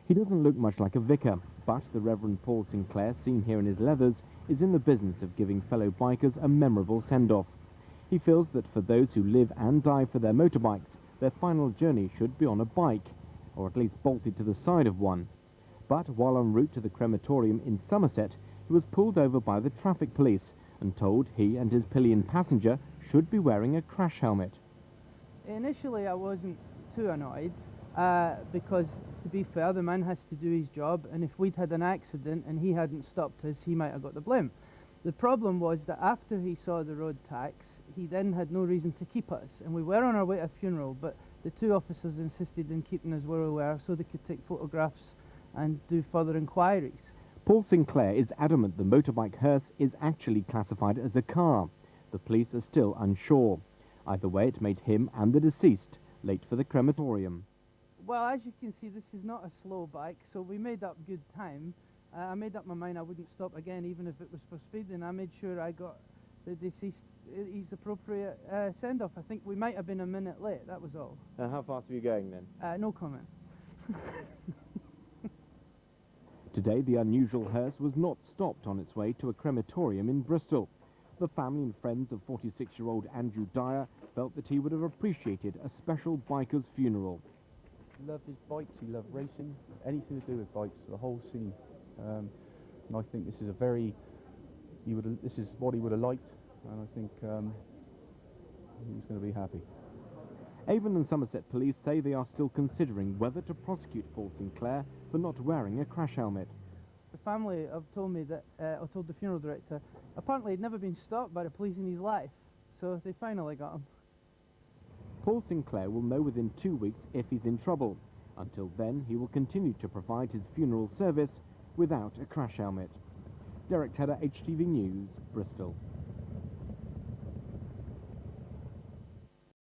He doesn't look much like a vicar, but the Reverend Paul Sinclair, seen here in his leathers, is in the business of giving fellow bikers a memorable send-off. He feels that for those who live and die for their motorbikes, their final journey should be on a bike, or at least bolted to the side of one. But while en route to the crematorium in Somerset, he was pulled over by the traffic police and told he and his pillion passenger should be wearing a crash helmet. Initially I wasn't too annoyed because, to be fair, the man has to do his job, and if we'd had an accident and he hadn't stopped us, he might have got the blame. The problem was that after he saw the road tax, he then had no reason to keep us, and we were on our way to a funeral, but the two officers insisted in keeping us where we were so they could take photographs and do further inquiries. Paul Sinclair is adamant the motorbike hearse is actually classified as a car. The police are still unsure. Either way, it made him and the deceased late for the crematorium. Well, as you can see, this is not a slow bike, so we made up good time. I made up my mind I wouldn't stop again, even if it was for speeding. I made sure I got the deceased his appropriate send-off. I think we might have been a minute late, that was all. How fast were you going then? No comment. Today, the unusual hearse was not stopped on its way to a crematorium in Bristol. The family and friends of 46-year-old Andrew Dyer felt that he would have appreciated a special biker's funeral. He loved his bikes, he loved racing, anything to do with bikes, the whole scene. And I think this is this is what he would have liked, and I think he's going to be happy. Avon and Somerset police say they are still considering whether to prosecute Paul Sinclair for not wearing a crash helmet. The family have told me that, I told the funeral director, apparently he'd never been stopped by the police in his life, so they finally got him. Paul Sinclair will know within 2 weeks if he's in trouble. Until then, he will continue to provide his funeral service without a crash helmet. Derek Tedder, HTV News, Bristol.